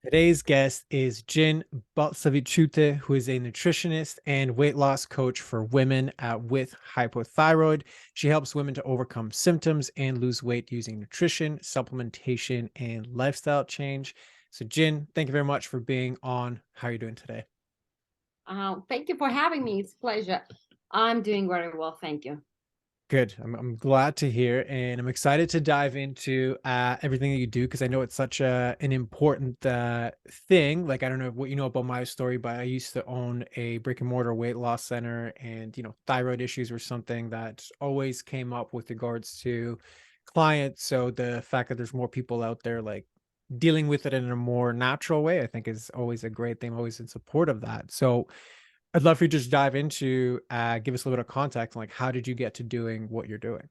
Today's guest is Gin Balseviciute, who is a nutritionist and weight loss coach for women with hypothyroid. She helps women to overcome symptoms and lose weight using nutrition, supplementation, and lifestyle change. So, Gin, thank you very much for being on. How are you doing today? Thank you for having me. It's a pleasure. I'm doing very well, thank you. Good. I'm glad to hear, and I'm excited to dive into everything that you do because I know it's such an important thing. Like I don't know what you know about my story, but I used to own a brick and mortar weight loss center, and thyroid issues were something that always came up with regards to clients. So the fact that there's more people out there like dealing with it in a more natural way, I think is always a great thing. I'm always in support of that. So I'd love for you to just dive into, give us a little bit of context, like how did you get to doing what you're doing?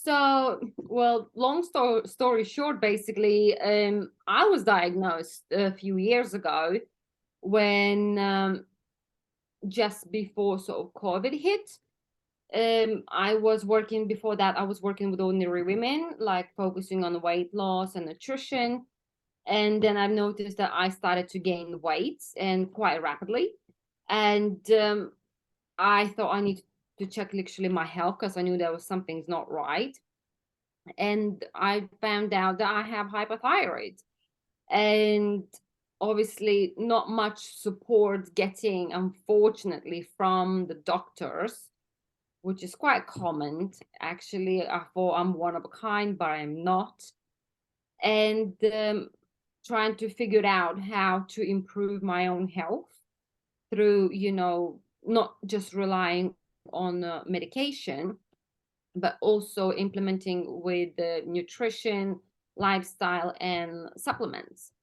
Long story short, basically, I was diagnosed a few years ago when just before sort of COVID hit. I was working before that. I was working with ordinary women, like focusing on weight loss and nutrition. And then I've noticed that I started to gain weight and quite rapidly. And I thought I needed to check literally my health because I knew there was something's not right. And I found out that I have hypothyroid. And obviously, not much support getting, unfortunately, from the doctors, which is quite common. Actually, I thought I'm one of a kind, but I'm not. And trying to figure out how to improve my own health through, not just relying on medication, but also implementing with the nutrition, lifestyle, and supplements.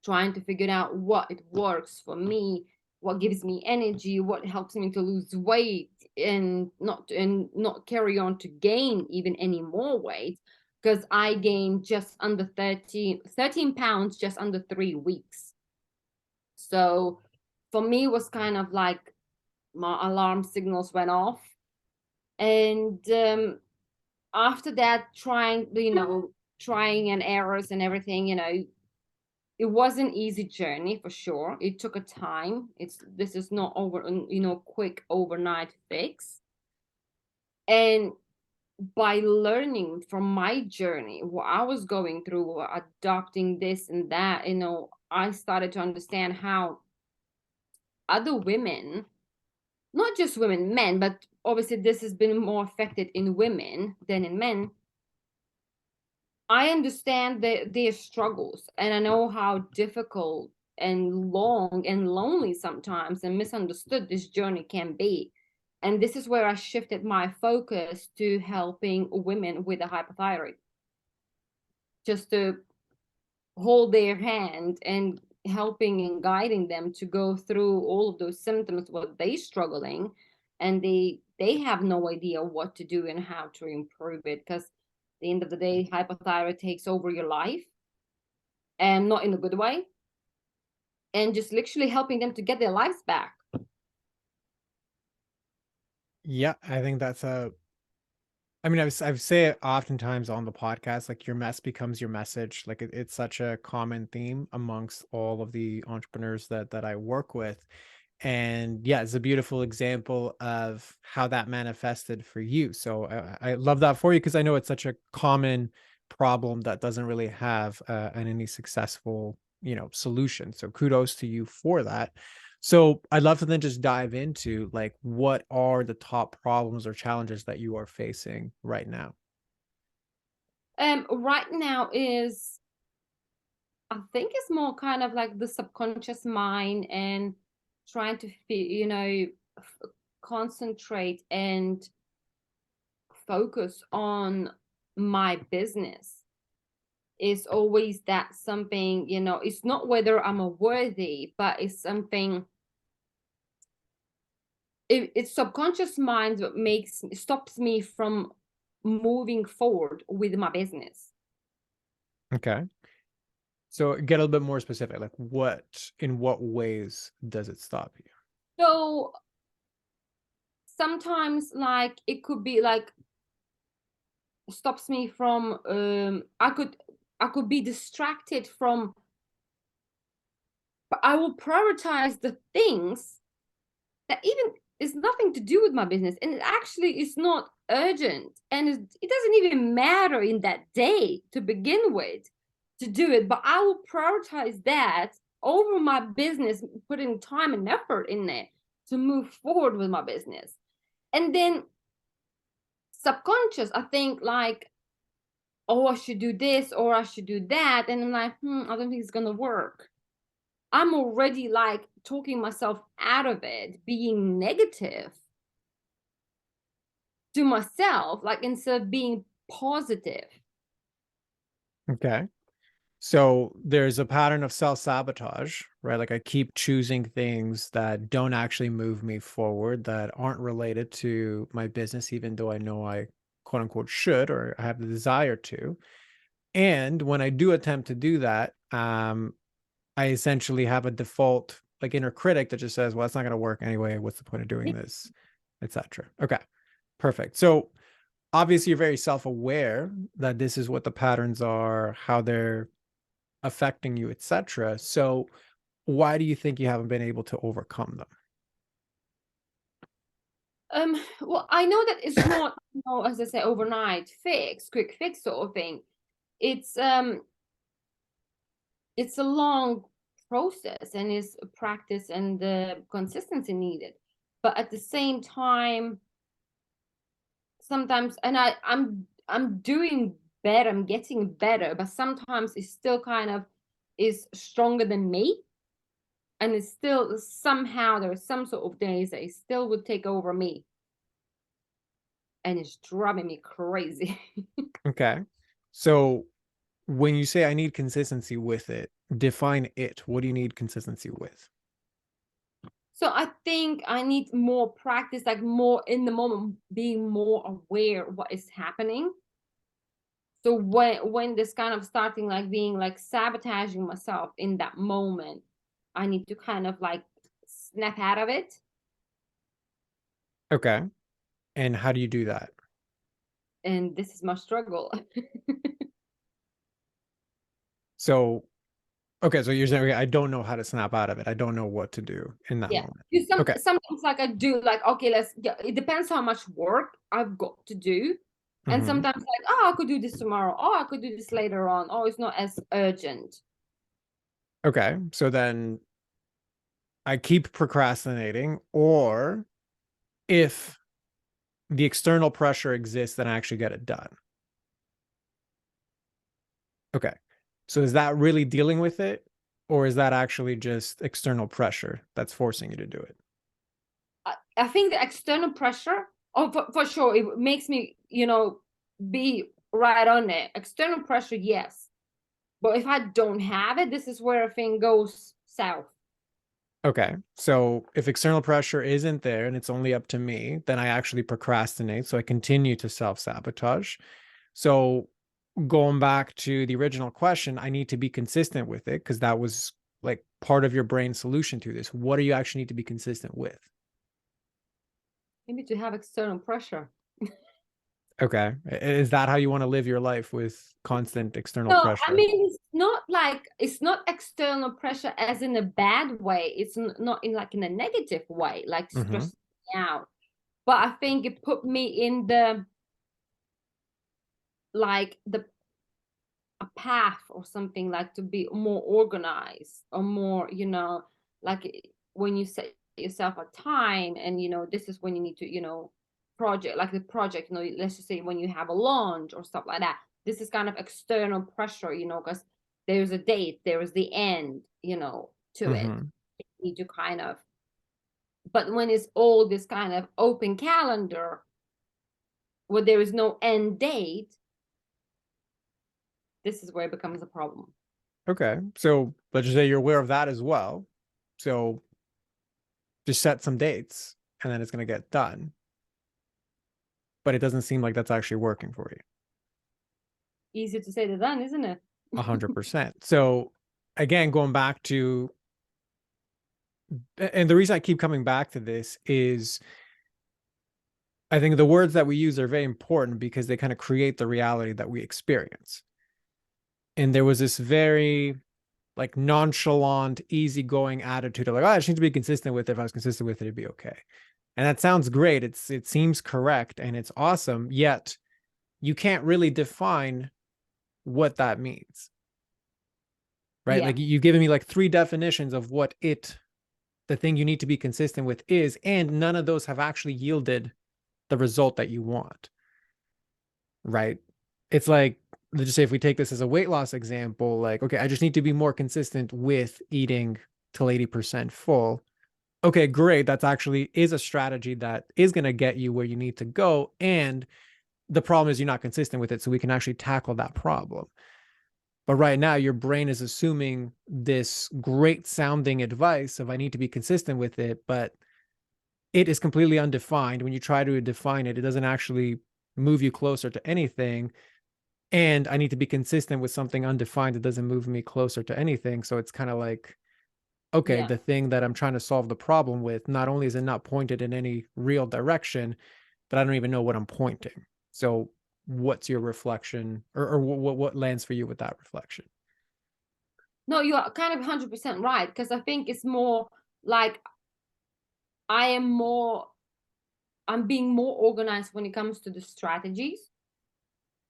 Trying to figure out what it works for me, what gives me energy, what helps me to lose weight, and not carry on to gain even any more weight. Because I gained just under 13 pounds just under 3 weeks. So for me, it was kind of like my alarm signals went off. And after that, trying and errors and everything, it was an easy journey for sure. It took a time. This is not quick overnight fix. And by learning from my journey, what I was going through, adopting this and that, I started to understand how other women, not just women, men, but obviously this has been more affected in women than in men. I understand their struggles, and I know how difficult and long and lonely sometimes and misunderstood this journey can be. And this is where I shifted my focus to helping women with a hypothyroid, just to hold their hand and helping and guiding them to go through all of those symptoms, what they struggling, and they have no idea what to do and how to improve it, because at the end of the day, hypothyroid takes over your life, and not in a good way, and just literally helping them to get their lives back. Yeah, I think I mean, I've say it oftentimes on the podcast, like your mess becomes your message. Like it's such a common theme amongst all of the entrepreneurs that I work with. And yeah, it's a beautiful example of how that manifested for you. So I love that for you because I know it's such a common problem that doesn't really have any successful, solution. So kudos to you for that. So I'd love to then just dive into like what are the top problems or challenges that you are facing right now? Right now is, I think it's more kind of like the subconscious mind, and trying to concentrate and focus on my business. Is always that something, it's not whether I'm a worthy, but it's something. It's subconscious mind that stops me from moving forward with my business. Okay. So get a little bit more specific. Like in what ways does it stop you? So sometimes, like, it could be like stops me from I could be distracted from but I will prioritize the things that even is nothing to do with my business, and it actually is not urgent, and it doesn't even matter in that day to begin with to do it, but I will prioritize that over my business, putting time and effort in it to move forward with my business. And then subconscious, I think like, oh, I should do this or I should do that, and I'm like, I don't think it's gonna work. I'm already like talking myself out of it, being negative to myself, like instead of being positive. Okay. So there's a pattern of self-sabotage, right? Like I keep choosing things that don't actually move me forward, that aren't related to my business, even though I know I quote unquote should, or I have the desire to. And when I do attempt to do that, I essentially have a default like inner critic that just says, well, it's not going to work anyway. What's the point of doing this, etc. Okay, perfect. So obviously you're very self-aware that this is what the patterns are, how they're affecting you, etc. So why do you think you haven't been able to overcome them? Well, I know that it's not, as I say, overnight fix, quick fix sort of thing. It's it's a long process, and it's a practice and the consistency needed. But at the same time, sometimes, and I'm doing better, I'm getting better, but sometimes it's still kind of is stronger than me, and it's still somehow there's some sort of days that it still would take over me, and it's driving me crazy. Okay. So when you say I need consistency with it, define it. What do you need consistency with? So I think I need more practice, like more in the moment, being more aware of what is happening. So when this kind of starting like being like sabotaging myself in that moment, I need to kind of like snap out of it. Okay. And how do you do that? And this is my struggle. So, okay, so you're saying, okay, I don't know how to snap out of it. I don't know what to do in that Yeah. moment. You Okay. sometimes like I do like, okay, let's, yeah, it depends how much work I've got to do. And Hmm. sometimes like, oh, I could do this tomorrow. Oh, I could do this later on. Oh, it's not as urgent. Okay. So then I keep procrastinating, or if the external pressure exists, then I actually get it done. Okay. So is that really dealing with it? Or is that actually just external pressure that's forcing you to do it? I think the external pressure, oh, for sure, it makes me, be right on it. External pressure, yes. But if I don't have it, this is where a thing goes south. Okay. So if external pressure isn't there and it's only up to me, then I actually procrastinate. So I continue to self sabotage. So going back to the original question, I need to be consistent with it because that was like part of your brain's solution to this. What do you actually need to be consistent with? Maybe to have external pressure. Okay. Is that how you want to live your life with constant external No, I pressure? mean, it's not external pressure as in a bad way. It's not in like in a negative way, like Hmm. stressing me out. But I think it put me in the like the a path or something, like to be more organized or more, like when you set yourself a time, and this is when you need to, project like the project, let's just say when you have a launch or stuff like that. This is kind of external pressure, because there's a date, there is the end, to it. Hmm. You need to kind of, but when it's all this kind of open calendar where there is no end date, this is where it becomes a problem. Okay. So let's just say you're aware of that as well. So just set some dates and then it's going to get done. But it doesn't seem like that's actually working for you. Easier to say than done, isn't it? 100%. So again, going back to, and the reason I keep coming back to this is I think the words that we use are very important because they kind of create the reality that we experience. And there was this very like nonchalant, easygoing attitude of like, oh, I just need to be consistent with it. If I was consistent with it, it'd be okay. And that sounds great. It seems correct and it's awesome. Yet you can't really define what that means, right? Yeah. Like you've given me like three definitions of what the thing you need to be consistent with is, and none of those have actually yielded the result that you want, right? It's like, let's just say if we take this as a weight loss example, like, okay, I just need to be more consistent with eating till 80% full. Okay, great. That's actually is a strategy that is going to get you where you need to go. And the problem is you're not consistent with it. So we can actually tackle that problem. But right now, your brain is assuming this great sounding advice of I need to be consistent with it, but it is completely undefined. When you try to define it, it doesn't actually move you closer to anything. And I need to be consistent with something undefined that doesn't move me closer to anything. So it's kind of like, okay, Yeah. the thing that I'm trying to solve the problem with, not only is it not pointed in any real direction, but I don't even know what I'm pointing. So what's your reflection or what lands for you with that reflection? No, you're kind of 100% right, because I think it's more like I am more, I'm being more organized when it comes to the strategies.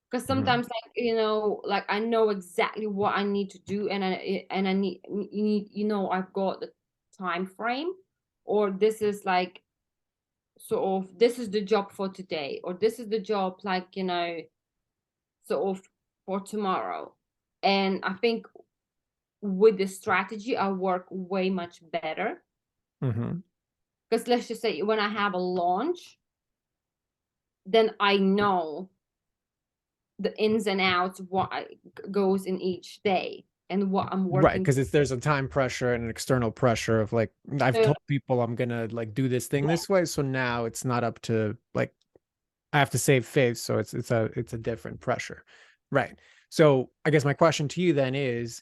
Because Mhm. sometimes, like, like I know exactly what I need to do, and I need, I've got the time frame, or this is like sort of, this is the job for today, or this is the job, like, sort of for tomorrow. And I think with the strategy, I work way much better. Mhm. Because let's just say when I have a launch, then I know the ins and outs, what goes in each day and what I'm Right, working. because it's there's a time pressure and an external pressure of like I've So, told people I'm gonna like do this thing yeah. this way, so now it's not up to like I have to save face, so it's a different pressure. Right. So I guess my question to you then is,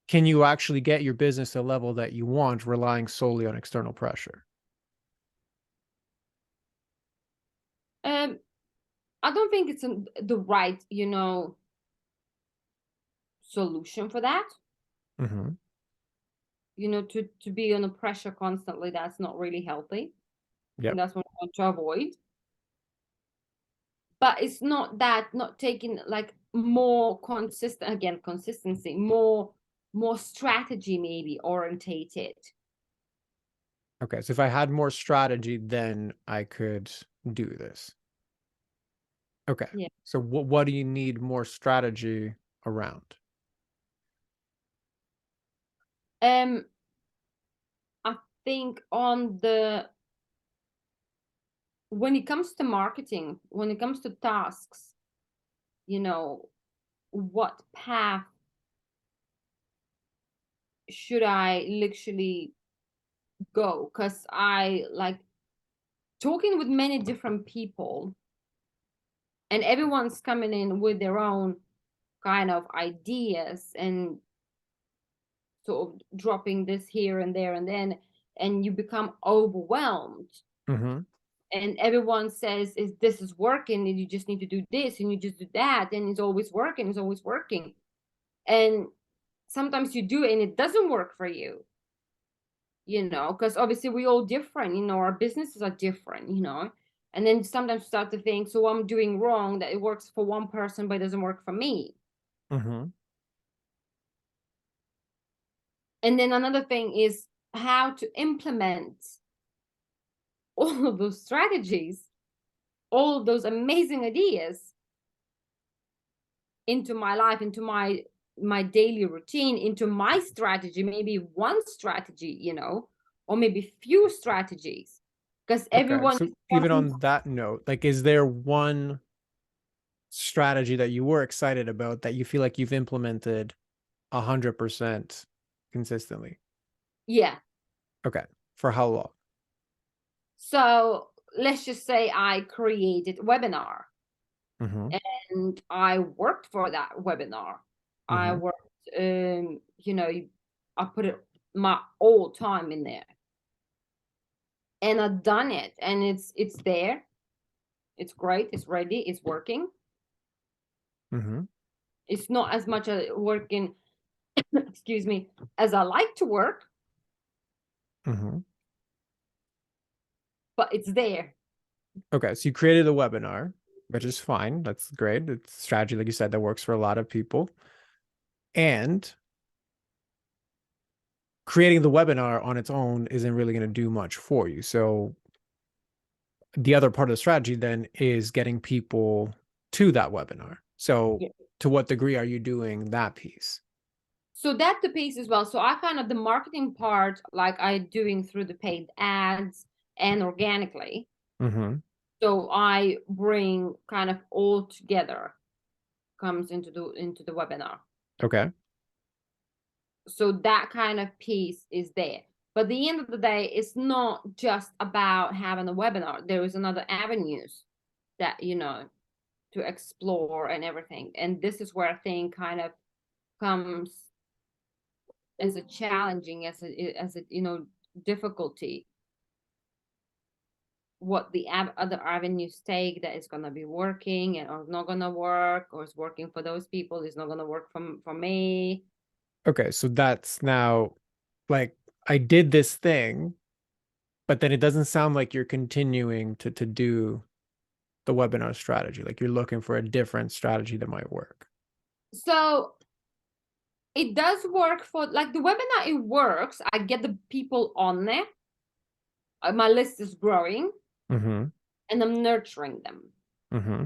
can you actually get your business to a level that you want relying solely on external pressure? um, I don't think it's the right, solution for that. Hmm. To be under pressure constantly, that's not really healthy, and Yep. that's what I want to avoid. But it's not that, not taking like more consistent, again, consistency, more strategy maybe orientated. Okay. So if I had more strategy, then I could do this. Okay. Yeah. So what do you need more strategy around? um I think on the when it comes to marketing, when it comes to tasks, you know what path should I literally go? Because I like talking with many different people, and everyone's coming in with their own kind of ideas, and sort of dropping this here and there and then, and you become overwhelmed, Hmm. and everyone says is this is working, and you just need to do this and you just do that, and it's always working. And sometimes you do it and it doesn't work for you, because obviously we all different, our businesses are different, and then sometimes you start to think, so I'm doing wrong that it works for one person but it doesn't work for me. Hmm. And then another thing is how to implement all of those strategies, all of those amazing ideas into my life, into my daily routine, into my strategy, maybe one strategy, or maybe few strategies, because Okay. everyone So is even wanting. on that note, like, is there one strategy that you were excited about that you feel like you've implemented 100% consistently? Yeah. Okay. For how long? So let's just say I created a webinar Hmm. and I worked for that webinar. I Hmm. worked, I put my all time in there, and I've done it, and it's there. It's great. It's ready. It's working. Hmm. It's not as much working. excuse me, as I like to work, Mm-hmm. but it's there. Okay, so you created a webinar, which is fine. That's great. It's a strategy, like you said, that works for a lot of people. And creating the webinar on its own isn't really going to do much for you. So the other part of the strategy then is getting people to that webinar. So Yeah. to what degree are you doing that piece? So that's the piece as well. So I kind of the marketing part, like I doing through the paid ads and organically. Mm-hmm. So I bring kind of all together comes into the webinar. Okay. So that kind of piece is there. But at the end of the day, it's not just about having a webinar. There is another avenues that, to explore and everything. And this is where I think kind of comes as a challenging, as a difficulty, what the other avenues take that is going to be working and or not going to work, or is working for those people, is not going to work for me. Okay. So that's now like I did this thing, but then it doesn't sound like you're continuing to do the webinar strategy. Like you're looking for a different strategy that might work. So it does work for like the webinar, it works. I get the people on there. My list is growing Mm-hmm. and I'm nurturing them. Mm-hmm.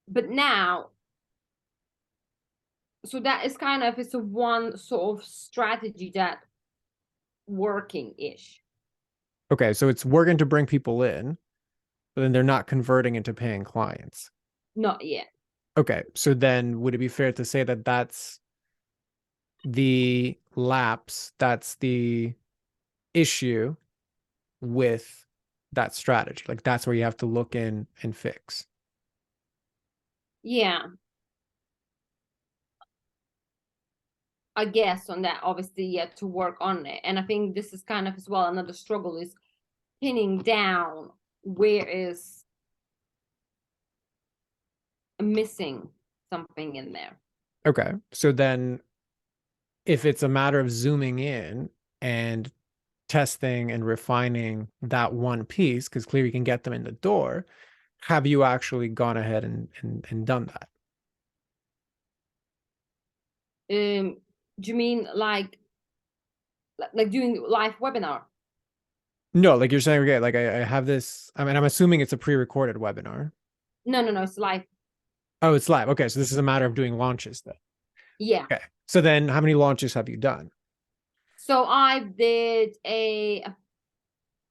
But now, so that is kind of, it's a one sort of strategy that working ish. Okay. So it's working to bring people in, but then they're not converting into paying clients. Not yet. Okay. So then would it be fair to say that that's the lapse, that's the issue with that strategy? Like that's where you have to look in and fix. Yeah, I guess on that, obviously, yeah, to work on it. And I think this is kind of as well another struggle is pinning down where is missing something in there. Okay. So then if it's a matter of zooming in and testing and refining that one piece, because clearly you can get them in the door, have you actually gone ahead and done that? Do you mean like doing live webinar? No, like you're saying, okay, like I have this, I mean, I'm assuming it's a pre-recorded webinar. No, no, no. It's live. Oh, it's live. Okay. So this is a matter of doing launches then. Yeah. Okay. So then how many launches have you done? So I did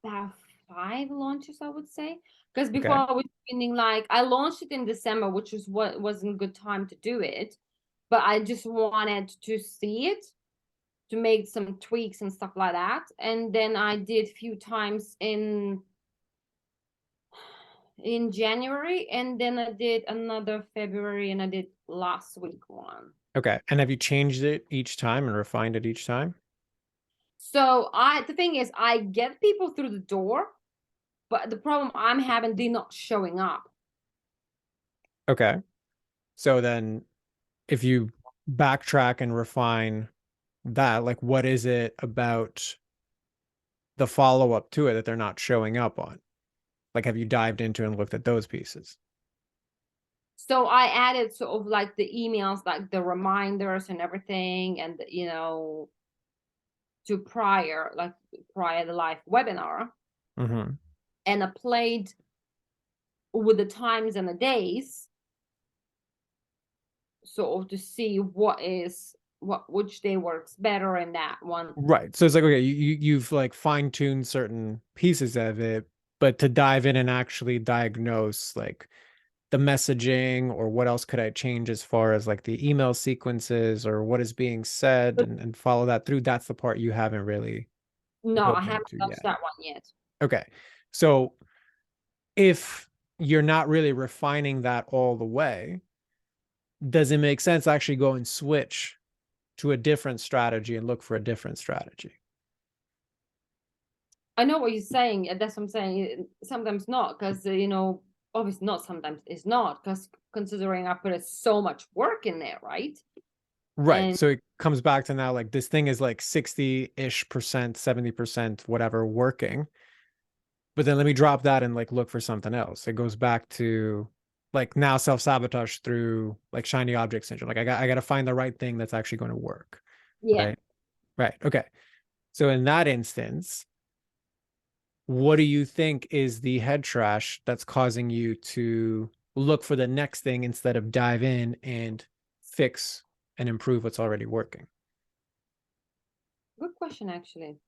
about 5 launches, I would say. Because before Okay. I was spending like I launched it in December, which was what wasn't a good time to do it. But I just wanted to see it to make some tweaks and stuff like that. And then I did a few times in January, and then I did another February, and I did last week one. Okay. And have you changed it each time and refined it each time? So the thing is I get people through the door, but the problem I'm having, they're not showing up. Okay. So then if you backtrack and refine that, like what is it about the follow-up to it that they're not showing up on? Like have you dived into and looked at those pieces? So I added sort of like the emails, like the reminders and everything, and to prior the live webinar, Mm-hmm. and I played with the times and the days, sort of to see which day works better in that one. Right. So it's like, okay, you've like fine-tuned certain pieces of it, but to dive in and actually diagnose like the messaging or what else could I change as far as like the email sequences or what is being said But and follow that through, that's the part you haven't really no, I dove haven't into touched yet. that one yet. Okay. So if you're not really refining that all the way, does it make sense to actually go and switch to a different strategy and look for a different strategy? I know what you're saying, and that's what I'm saying. Sometimes not, because obviously not, sometimes it's not, because considering I put so much work in there, right? Right. And So it comes back to now like this thing is like 60-ish%, 70%, whatever working. But then let me drop that and like look for something else. It goes back to like now self-sabotage through like shiny object syndrome. Like I got to find the right thing that's actually going to work. yeah. Right. Right. Okay. So in that instance, what do you think is the head trash that's causing you to look for the next thing instead of dive in and fix and improve what's already working? Good question, actually.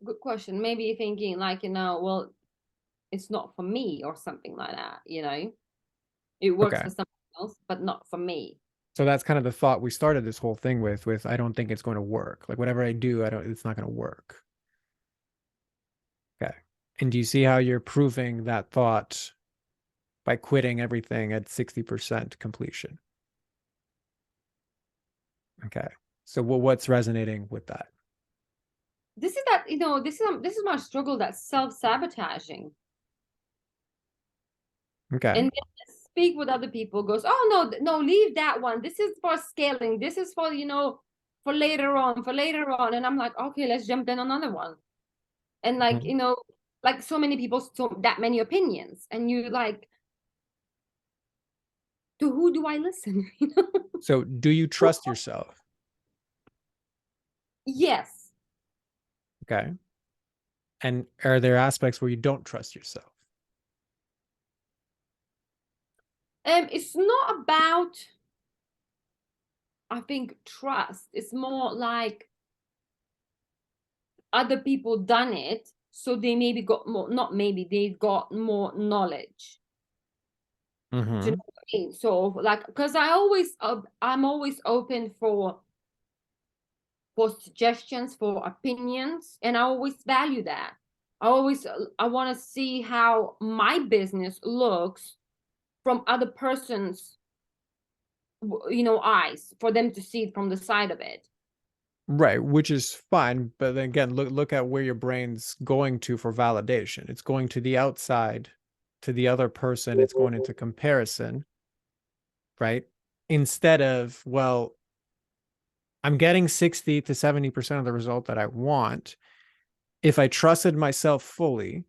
Good question. Maybe you're thinking like, well, it's not for me or something like that, It works Okay. for someone else, but not for me. So that's kind of the thought we started this whole thing with I don't think it's going to work. Like whatever I do, I don't it's not going to work. Okay. And do you see how you're proving that thought by quitting everything at 60% completion? Okay. So what's resonating with that? This is that, this is my struggle, that self-sabotaging. Okay. And then speak with other people, goes, oh no, no, leave that one. This is for scaling. This is for, for later on, for later on. And I'm like, okay, let's jump in on another one. And like, Mhm. like so many people, so that many opinions. And you like, to who do I listen? So do you trust yourself? Yes. Okay. And are there aspects where you don't trust yourself? It's not about, I think, trust. It's more like other people done it, so they maybe got more, not maybe, they got more knowledge. Do you know Mm-hmm. what I mean? So like, because I'm always open for suggestions, for opinions, and I always value that. I want to see how my business looks from other person's, eyes, for them to see it from the side of it. Right, which is fine, but then again, look at where your brain's going to for validation. It's going to the outside, to the other person, it's going into comparison, right? Instead of, well, I'm getting 60 to 70% of the result that I want. If I trusted myself fully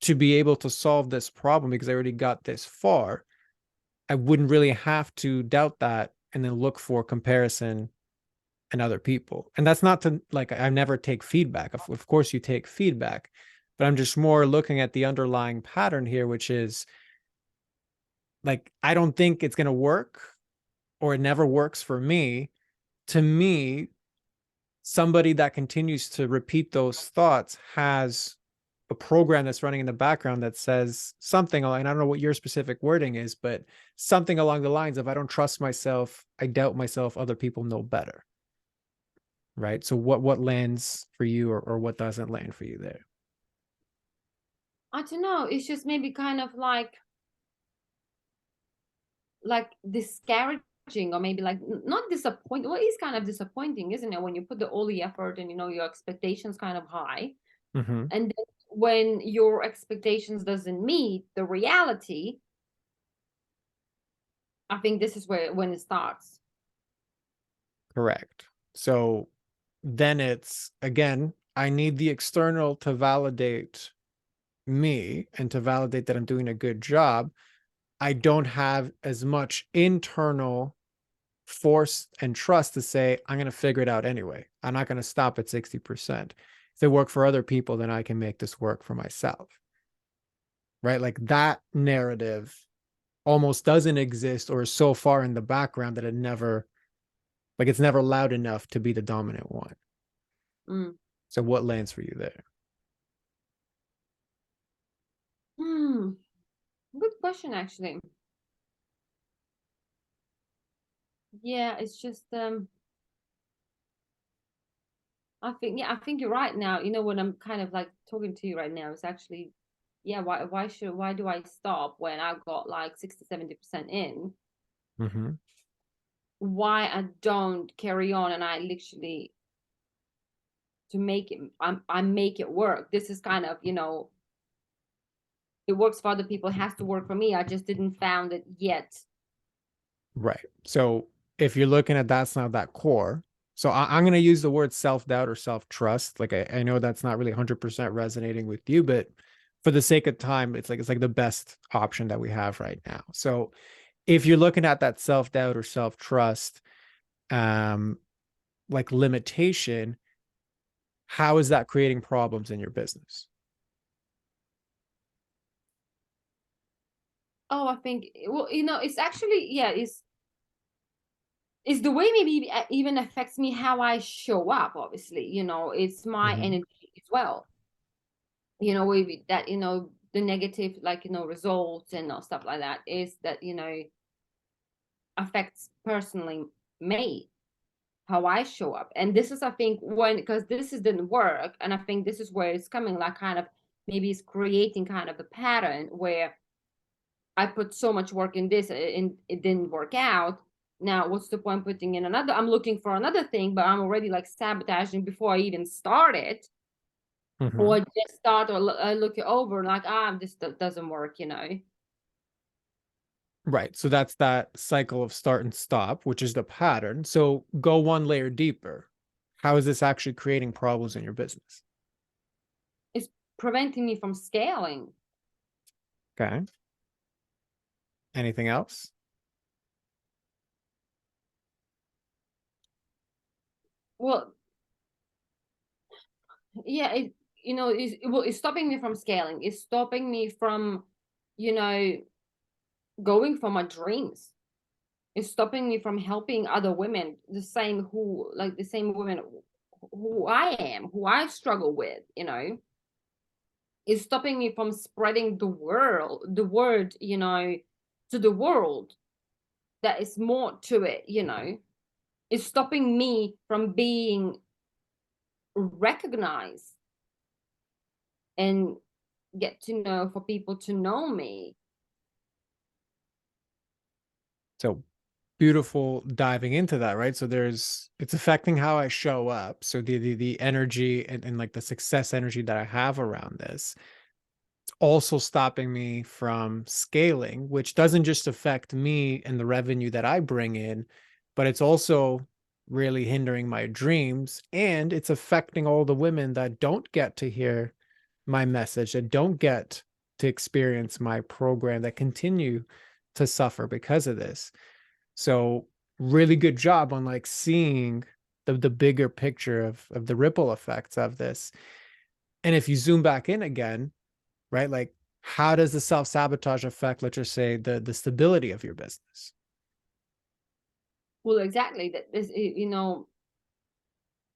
to be able to solve this problem because I already got this far, I wouldn't really have to doubt that and then look for comparison and other people. And that's not to like I never take feedback. Of course you take feedback, but I'm just more looking at the underlying pattern here, which is like I don't think it's going to work or it never works for me. To me, somebody that continues to repeat those thoughts has a program that's running in the background that says something, and I don't know what your specific wording is, but something along the lines of I don't trust myself, I doubt myself, other people know better. Right. So what lands for you or what doesn't land for you there? I don't know. It's just maybe kind of like discouraging, or maybe like not disappointing. Well, it's kind of disappointing, isn't it, when you put all the effort and your expectations kind of high, Mm-hmm. and then when your expectations doesn't meet the reality. I think this is where when it starts. Correct. So then it's again, I need the external to validate me and to validate that I'm doing a good job. I don't have as much internal force and trust to say, I'm going to figure it out anyway. I'm not going to stop at 60%. If it work for other people, then I can make this work for myself. Right. Like that narrative almost doesn't exist or is so far in the background that it's never loud enough to be the dominant one. Mm. So what lands for you there? Hmm. Good question, actually. Yeah, it's just I think you're right now. When I'm kind of like talking to you right now, it's actually, yeah, why do I stop when I got like 60-70% in? Mm-hmm. Why I don't carry on, and I literally, to make it, I make it work. This is kind of, it works for other people, it has to work for me. I just didn't found it yet. Right. So if you're looking at that's not that core, so I'm going to use the word self-doubt or self-trust. Like I know that's not really 100% resonating with you, but for the sake of time, it's like the best option that we have right now. So if you're looking at that self-doubt or self-trust, um, like limitation, how is that creating problems in your business? Oh, I think, well, it's actually, yeah, it's the way maybe even affects me how I show up, obviously. It's my Hmm. energy as well. With that, the negative, like, results and stuff like that is that, affects personally me, how I show up. And this is, I think, when, because this is didn't work, and I think this is where it's coming, like, kind of maybe it's creating kind of a pattern where I put so much work in this and it didn't work out. Now, what's the point putting in another? I'm looking for another thing, but I'm already like sabotaging before I even started, Hmm. or just start, or I look it over like, this doesn't work. Right. So that's that cycle of start and stop, which is the pattern. So go one layer deeper. How is this actually creating problems in your business? It's preventing me from scaling. Okay. Anything else? Well, yeah, it's stopping me from scaling. It's stopping me from, you know, going for my dreams. It's stopping me from helping other women, the same women who I am, who I struggle with. It's stopping me from spreading the word, to the world, that is more to it. It's stopping me from being recognized and get to know, for people to know me. So beautiful diving into that, right? So it's affecting how I show up. So the energy and like the success energy that I have around this. It's also stopping me from scaling, which doesn't just affect me and the revenue that I bring in, but it's also really hindering my dreams. And it's affecting all the women that don't get to hear my message, that don't get to experience my program, that continue to suffer because of this. So really good job on like seeing the bigger picture of the ripple effects of this. And if you zoom back in again, right? Like, how does the self-sabotage affect, let's just say, the stability of your business? Well, exactly. That this,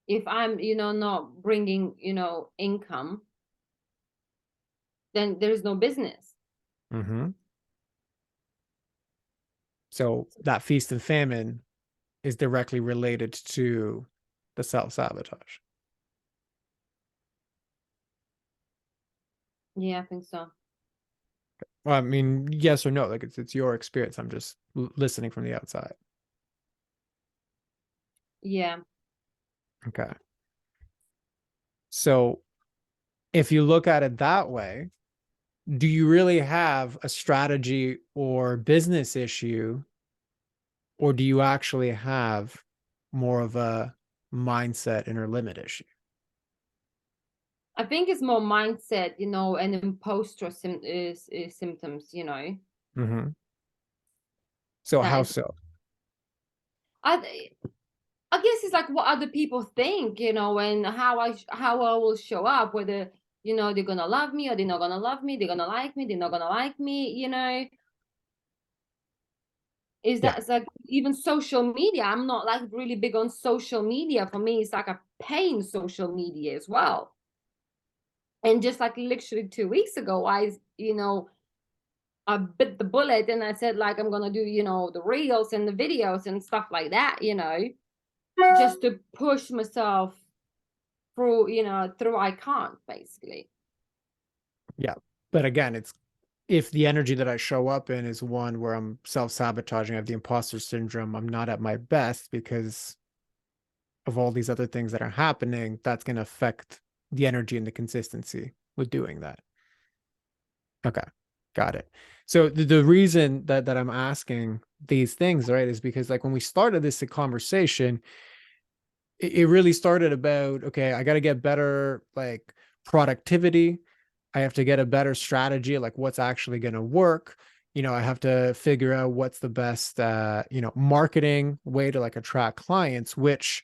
if I'm, not bringing, income, then there's no business. Hmm. So that feast and famine is directly related to the self-sabotage. Yeah, I think so. Well, I mean, yes or no, like it's your experience. I'm just listening from the outside. Yeah. Okay. So if you look at it that way, do you really have a strategy or business issue, or do you actually have more of a mindset and or limit issue? I think it's more mindset, and imposter symptoms. Hmm. So That how is, so? I, I guess it's like what other people think, and how I will show up, whether, they're gonna love me or they're not gonna love me, they're gonna like me, they're not gonna like me. Is Yeah. that, it's like, even social media. I'm not like really big on social media. For me, it's like a pain, social media as well. And just like literally 2 weeks ago, I bit the bullet and I said, like, I'm gonna do, the reels and the videos and stuff like that, just to push myself through I can't, basically. Yeah. But again, it's if the energy that I show up in is one where I'm self-sabotaging, I have the imposter syndrome, I'm not at my best because of all these other things that are happening, that's going to affect the energy and the consistency with doing that. Okay. Got it. So the reason that I'm asking these things, right, is because like when we started this conversation, it really started about, okay, I got to get better like productivity. I have to get a better strategy, like what's actually going to work. I have to figure out what's the best, marketing way to like attract clients, which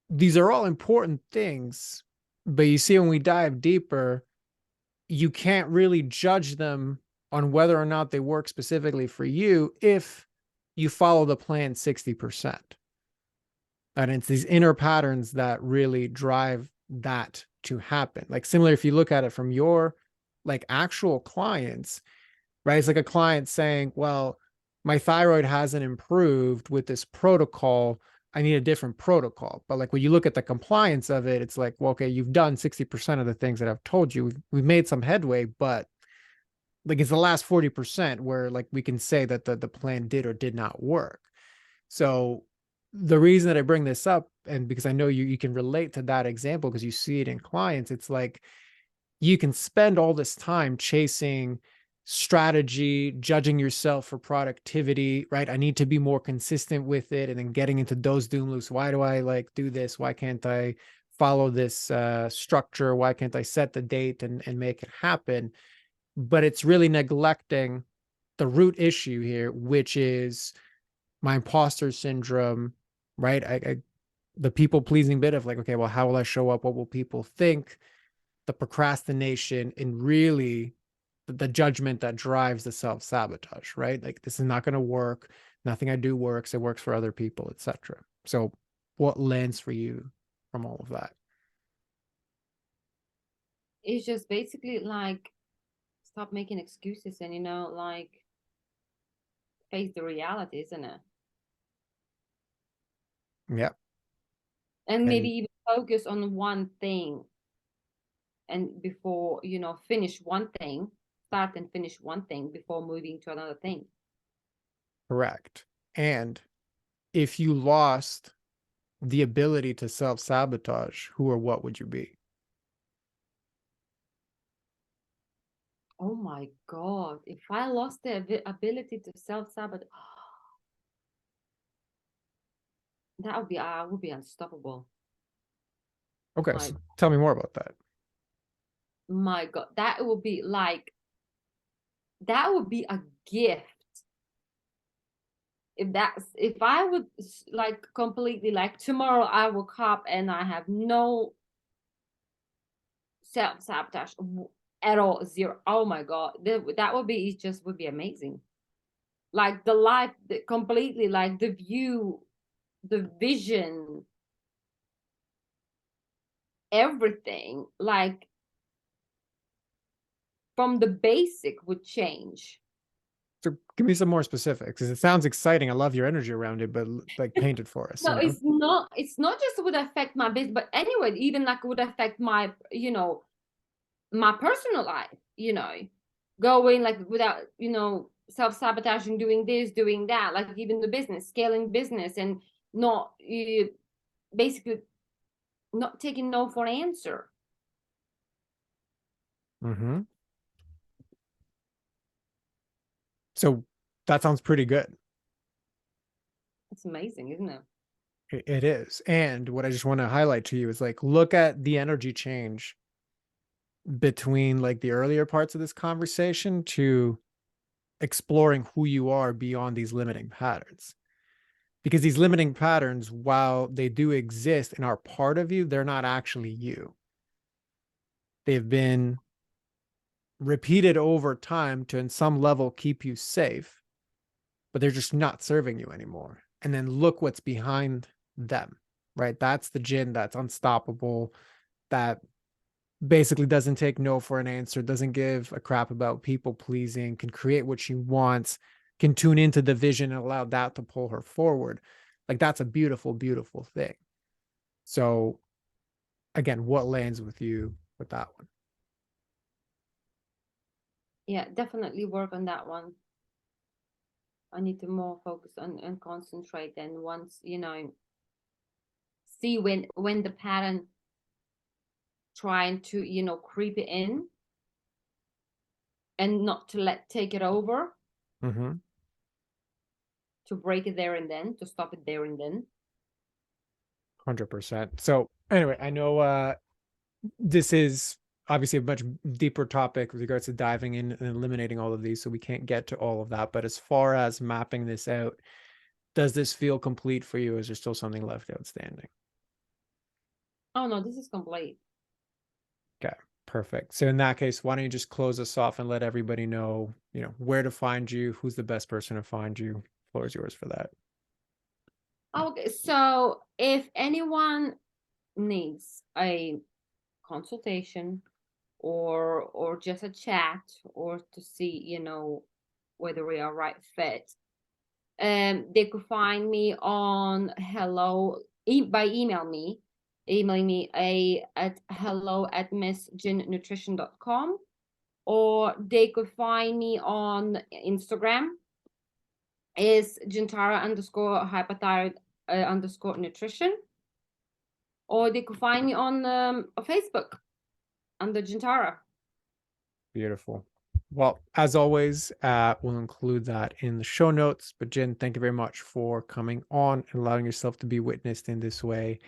these are all important things. But you see, when we dive deeper, you can't really judge them on whether or not they work specifically for you if you follow the plan 60%. And it's these inner patterns that really drive that to happen. Like similar, if you look at it from your like actual clients, right? It's like a client saying, well, my thyroid hasn't improved with this protocol. I need a different protocol. But like when you look at the compliance of it, it's like, well, okay, you've done 60% of the things that I've told you. We've made some headway, but like it's the last 40% where like we can say that the plan did or did not work. So the reason that I bring this up, and because I know you can relate to that example because you see it in clients, it's like you can spend all this time chasing strategy, judging yourself for productivity, right? I need to be more consistent with it, and then getting into those doom loops. Why do I like do this? Why can't I follow this structure? Why can't I set the date and make it happen? But it's really neglecting the root issue here, which is my imposter syndrome, right? The people pleasing bit of like, okay, well, how will I show up? What will people think? The procrastination and really the judgment that drives the self sabotage, right? Like this is not going to work. Nothing I do works. It works for other people, etc. So, what lands for you from all of that? It's just basically like stop making excuses and like face the reality, isn't it? Yeah, And maybe and even focus on one thing and before, finish one thing, start and finish one thing before moving to another thing. correct. And if you lost the ability to self sabotage, who or what would you be? Oh my God. If I lost the ability to self-sabotage, I would be unstoppable. Okay, My so tell me more about that. my God. That would be a gift. If I would like completely like tomorrow I woke up and I have no self-sabotage at all, zero. Oh my God. That would be, it just would be amazing. Like the life, completely like the view, the vision, everything like from the basic would change. So give me some more specifics because it sounds exciting. I love your energy around it, but like paint it for us, No, it's not just would affect my business, but anyway, even like would affect my, my personal life, going like without, self-sabotaging, doing this, doing that, like even the business, scaling business and not basically not taking no for an answer. Mm-hmm. So that sounds pretty good. It's amazing, isn't it? It is. And what I just want to highlight to you is like, look at the energy change between like the earlier parts of this conversation to exploring who you are beyond these limiting patterns. Because these limiting patterns, while they do exist and are part of you, they're not actually you. They've been repeated over time to, in some level, keep you safe, but they're just not serving you anymore. And then look what's behind them, right? That's the gin that's unstoppable, that basically doesn't take no for an answer, doesn't give a crap about people pleasing, can create what she wants, can tune into the vision and allow that to pull her forward. Like that's a beautiful, beautiful thing. So again, what lands with you with that one? Yeah, definitely work on that one. I need to more focus on and concentrate, and once, see when the pattern trying to, creep in, and not to take it over, Mm-hmm. to break it there and then, to stop it there and then. 100%. So anyway, I know this is obviously a much deeper topic with regards to diving in and eliminating all of these, so we can't get to all of that. But as far as mapping this out, does this feel complete for you? Is there still something left outstanding? Oh no, this is complete. Okay, perfect. So in that case, why don't you just close us off and let everybody know, where to find you, who's the best person to find you. Floor is yours for that. Okay, so if anyone needs a consultation or just a chat or to see, whether we are right fit, they could find me on by emailing me at hello@missginnutrition.com, or they could find me on Instagram is Gintare underscore hypothyroid underscore nutrition, or they could find me on Facebook under Gintara. Beautiful. Well, as always, we'll include that in the show notes. But Jen, thank you very much for coming on and allowing yourself to be witnessed in this way.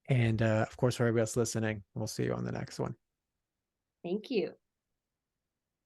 And of course, for everybody else listening, we'll see you on the next one. Thank you.